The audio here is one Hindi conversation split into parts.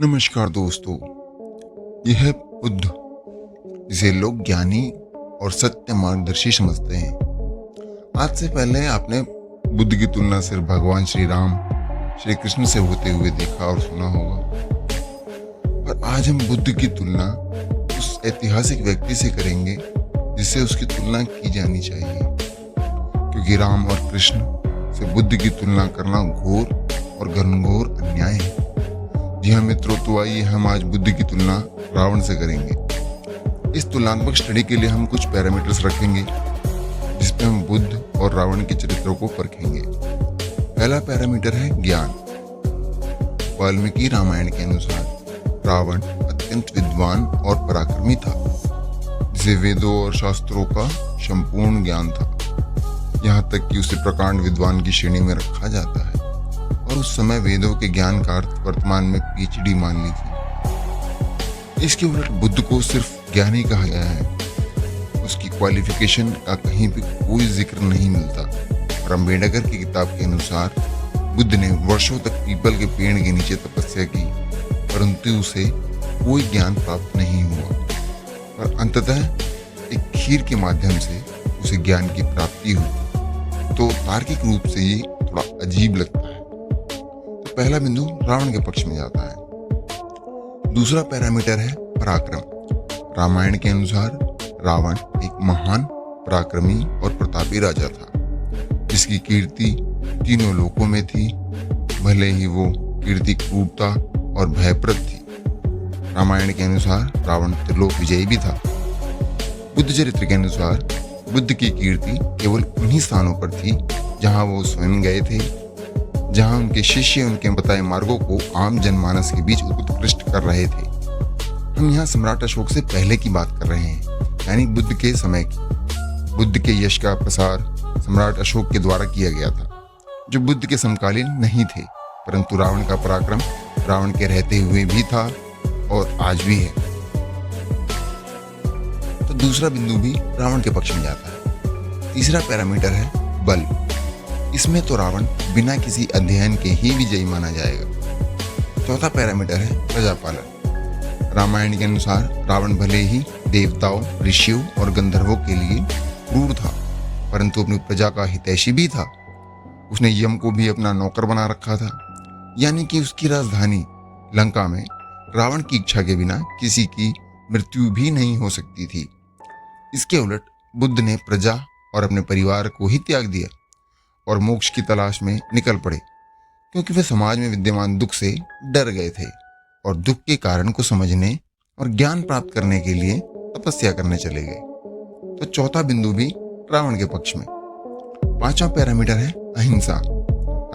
नमस्कार दोस्तों। यह है बुद्ध, जिसे लोग ज्ञानी और सत्य मार्गदर्शी समझते हैं। आज से पहले आपने बुद्ध की तुलना सिर्फ भगवान श्री राम, श्री कृष्ण से होते हुए देखा और सुना होगा। पर आज हम बुद्ध की तुलना उस ऐतिहासिक व्यक्ति से करेंगे जिससे उसकी तुलना की जानी चाहिए, क्योंकि राम और कृष्ण से बुद्ध की तुलना करना घोर और घनघोर अन्याय है। जी हाँ मित्रों, तो आइए हम आज बुद्ध की तुलना रावण से करेंगे। इस तुलनात्मक स्टडी के लिए हम कुछ पैरामीटर्स रखेंगे जिसपे हम बुद्ध और रावण के चरित्रों को परखेंगे। पहला पैरामीटर है ज्ञान। वाल्मीकि रामायण के अनुसार रावण अत्यंत विद्वान और पराक्रमी था, जिसे वेदों और शास्त्रों का संपूर्ण ज्ञान था। यहाँ तक कि उसे प्रकांड विद्वान की श्रेणी में रखा जाता है और उस समय वेदों के ज्ञान का अर्थ वर्तमान में पीएचडी मान ली थी। इसके उलट बुद्ध को सिर्फ ज्ञानी कहा गया है। उसकी क्वालिफिकेशन का कहीं भी कोई जिक्र नहीं मिलता। और अम्बेडकर की किताब के अनुसार बुद्ध ने वर्षों तक पीपल के पेड़ के नीचे तपस्या की, परंतु उसे कोई ज्ञान प्राप्त नहीं हुआ। और अंततः एक खीर के माध्यम से उसे ज्ञान की प्राप्ति हुई। तो तार्किक रूप से ये थोड़ा अजीब लगता है। पहला बिंदु रावण के पक्ष में जाता है। दूसरा पैरामीटर है पराक्रम। रामायण के अनुसार रावण एक महान, पराक्रमी और प्रतापी राजा था, जिसकी कीर्ति तीनों लोकों में थी, भले ही वो कीर्ति क्रूरता और भयप्रद थी। रामायण के अनुसार रावण त्रिलोक विजयी भी था। बुद्ध चरित्र के अनुसार बुद्ध की कीर्ति केवल उन्हीं स्थानों पर थी जहां वो स्वयं गए थे, जहां उनके शिष्य उनके बताए मार्गों को आम जनमानस के बीच उत्कृष्ट कर रहे थे। हम यहाँ सम्राट अशोक से पहले की बात कर रहे हैं, यानी बुद्ध के समय की। बुद्ध के यश का प्रसार सम्राट अशोक के द्वारा किया गया था, जो बुद्ध के समकालीन नहीं थे, परंतु रावण का पराक्रम रावण के रहते हुए भी था और आज भी है। तो दूसरा बिंदु भी रावण के पक्ष में जाता है। तीसरा पैरामीटर है बल। इसमें तो रावण बिना किसी अध्ययन के ही विजयी माना जाएगा। चौथा पैरामीटर है प्रजापालन। रामायण के अनुसार रावण भले ही देवताओं, ऋषियों और गंधर्वों के लिए क्रूर था, परंतु अपनी प्रजा का हितैषी भी था। उसने यम को भी अपना नौकर बना रखा था, यानी कि उसकी राजधानी लंका में रावण की इच्छा के बिना किसी की मृत्यु भी नहीं हो सकती थी। इसके उलट बुद्ध ने प्रजा और अपने परिवार को ही त्याग दिया और मोक्ष की तलाश में निकल पड़े, क्योंकि वे समाज में विद्यमान दुख से डर गए थे और दुख के कारण को समझने और ज्ञान प्राप्त करने के लिए तपस्या करने चले गए। तो चौथा बिंदु भी रावण के पक्ष में। पांचवा पैरामीटर है अहिंसा।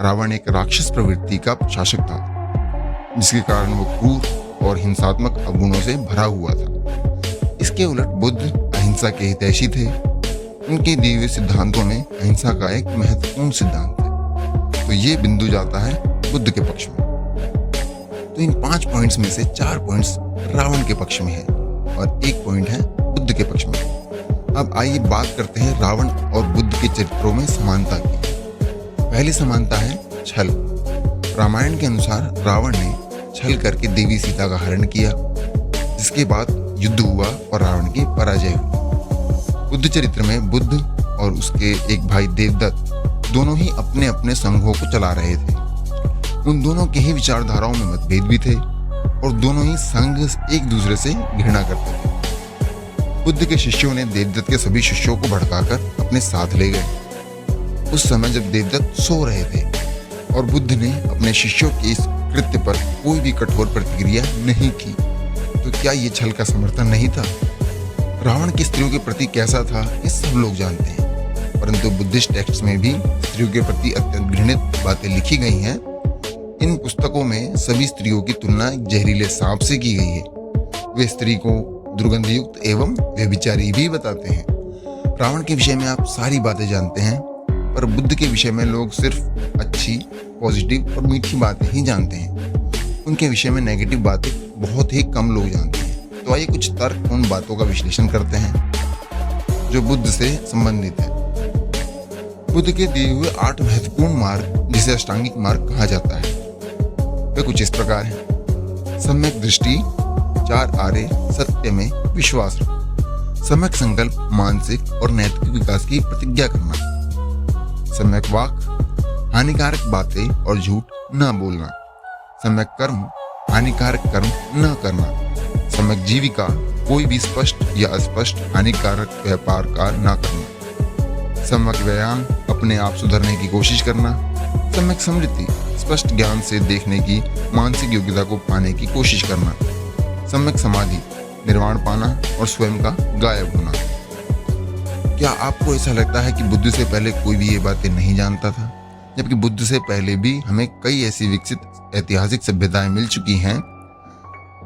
रावण एक राक्षस प्रवृत्ति का शासक था, जिसके कारण वो क्रूर और हिंसात्मक अवगुणों से भरा हुआ था। इसके उलट बुद्ध अहिंसा के हितैषी थे। उनके दिए हुए सिद्धांतों में अहिंसा का एक महत्वपूर्ण सिद्धांत है। तो ये बिंदु जाता है बुद्ध के पक्ष में। तो इन 5 पॉइंट्स में से 4 पॉइंट्स रावण के पक्ष में है और 1 पॉइंट है बुद्ध के पक्ष में। अब आइए बात करते हैं रावण और बुद्ध के चरित्रों में समानता की। पहली समानता है छल। रामायण के अनुसार रावण ने छल करके देवी सीता का हरण किया, जिसके बाद युद्ध हुआ और रावण की पराजय हुई। बुद्ध चरित्र में बुद्ध और उसके एक भाई देवदत्त दोनों ही अपने अपने संघों को चला रहे थे। उन दोनों के ही विचारधाराओं में मतभेद भी थे और दोनों ही संघ एक दूसरे से घृणा करते थे। बुद्ध के शिष्यों ने देवदत्त के सभी शिष्यों को भड़काकर अपने साथ ले गए। उस समय जब देवदत्त सो रहे थे और बुद्ध ने अपने शिष्यों के इस कृत्य पर कोई भी कठोर प्रतिक्रिया नहीं की, तो क्या ये छल का समर्थन नहीं था? रावण की स्त्रियों के प्रति कैसा था ये सब लोग जानते हैं, परंतु बुद्धिस्ट टेक्स्ट में भी स्त्रियों के प्रति अत्यंत घृणित बातें लिखी गई हैं। इन पुस्तकों में सभी स्त्रियों की तुलना जहरीले सांप से की गई है। वे स्त्री को दुर्गंधयुक्त एवं व्यभिचारी भी बताते हैं। रावण के विषय में आप सारी बातें जानते हैं, पर बुद्ध के विषय में लोग सिर्फ अच्छी, पॉजिटिव और मीठी बातें ही जानते हैं। उनके विषय में नेगेटिव बातें बहुत ही कम लोग जानते हैं। तो आइए कुछ तर्क उन बातों का विश्लेषण करते हैं जो बुद्ध से संबंधित है। बुद्ध के दिए हुए 8 महत्वपूर्ण मार्ग, जिसे अष्टांगिक मार्ग कहा जाता है, वे कुछ इस प्रकार हैं। सम्यक दृष्टि, 4 आर्य सत्य में विश्वास रखना, सम्यक संकल्प, मानसिक और नैतिक विकास की प्रतिज्ञा करना, सम्यक वाक, हानिकारक बातें और झूठ न बोलना, सम्यक कर्म, हानिकारक कर्म न करना, सम्यक जीविका, कोई भी स्पष्ट या अस्पष्ट हानिकारक व्यापार का न करना, सम्यक व्यायाम, अपने आप सुधरने की कोशिश करना, सम्यक स्मृति, स्पष्ट ज्ञान से देखने की मानसिक योग्यता को पाने की कोशिश करना, सम्यक समाधि, निर्वाण पाना और स्वयं का गायब होना। क्या आपको ऐसा लगता है कि बुद्ध से पहले कोई भी ये बातें नहीं जानता था, जबकि बुद्ध से पहले भी हमें कई ऐसी विकसित ऐतिहासिक सभ्यताएं मिल चुकी हैं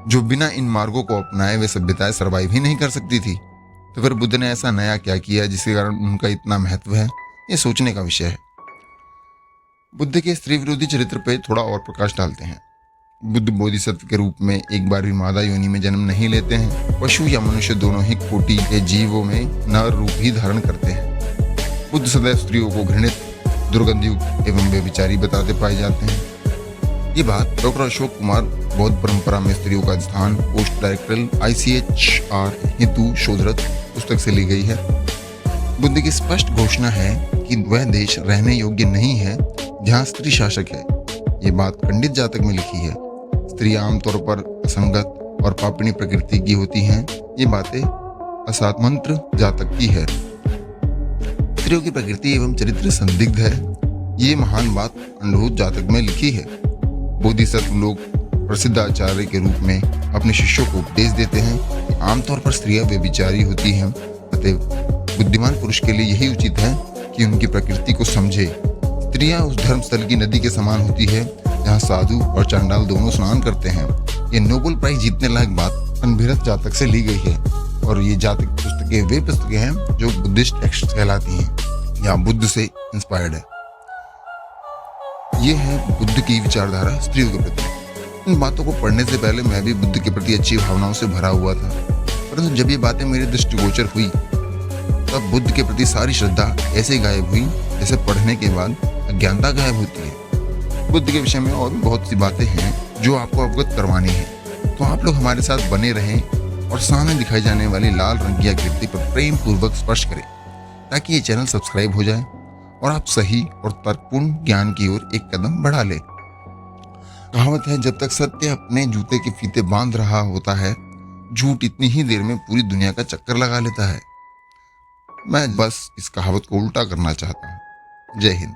जो बिना इन मार्गों को अपनाए वे सभ्यताएं सर्वाइव ही नहीं कर सकती थी? तो फिर बुद्ध ने ऐसा नया क्या किया जिसके कारण उनका इतना महत्व है? ये सोचने का विषय है। बुद्ध के स्त्री विरोधी चरित्र पर थोड़ा और प्रकाश डालते हैं। बुद्ध बोधिसत्व के रूप में एक बार भी मादा योनि में जन्म नहीं लेते हैं। पशु या मनुष्य दोनों ही कोटि के जीवों में नर रूप ही धारण करते हैं। बुद्ध सदैव स्त्रियों को घृणित, दुर्गंधयुक्त एवं व्यभिचारी बताते पाए जाते हैं। ये बात डॉक्टर अशोक कुमार बौद्ध परंपरा में स्त्रियों का स्थान पोस्ट डायरेक्टरल ICHR हेतु शोधरत पुस्तक से ली गई है। बुद्ध की स्पष्ट घोषणा है कि वह देश रहने योग्य नहीं है जहाँ स्त्री शासक है। ये बात पंडित जातक में लिखी है। स्त्रियां आमतौर पर असंगत और पापिणी प्रकृति की होती हैं। ये बातें असातमंत्र जातक की है। स्त्रियों की प्रकृति एवं चरित्र संदिग्ध है। ये महान बात अंडोद जातक में लिखी है। बोधिसत्व लोग प्रसिद्ध आचार्य के रूप में अपने शिष्यों को उपदेश देते हैं कि आमतौर पर स्त्रियां व्यभिचारी होती हैं। अतः बुद्धिमान पुरुष के लिए यही उचित है कि उनकी प्रकृति को समझे। स्त्रियां उस धर्मस्थल की नदी के समान होती है जहाँ साधु और चांडाल दोनों स्नान करते हैं। ये नोबेल प्राइज जीतने लायक बात अनभिरत जातक से ली गई है और ये जातक पुस्तकें वे पुस्तकें हैं जो बुद्धिस्ट टेक्स्ट कहलाती हैं या बुद्ध से इंस्पायर्ड है। ये है बुद्ध की विचारधारा स्त्रियों के प्रति। इन बातों को पढ़ने से पहले मैं भी बुद्ध के प्रति अच्छी भावनाओं से भरा हुआ था, परंतु जब ये बातें मेरे दृष्टिगोचर हुई तब बुद्ध के प्रति सारी श्रद्धा ऐसे गायब हुई जैसे पढ़ने के बाद अज्ञानता गायब होती है। बुद्ध के विषय में और भी बहुत सी बातें हैं जो आपको अवगत करवानी है, तो आप लोग हमारे साथ बने रहें और सामने दिखाई जाने वाली लाल रंग की आकृति पर प्रेम पूर्वक स्पर्श करें ताकि ये चैनल सब्सक्राइब हो जाए और आप सही और तर्कपूर्ण ज्ञान की ओर एक कदम बढ़ा ले। कहावत है, जब तक सत्य अपने जूते के फीते बांध रहा होता है, झूठ इतनी ही देर में पूरी दुनिया का चक्कर लगा लेता है। मैं बस इस कहावत को उल्टा करना चाहता हूँ। जय हिंद।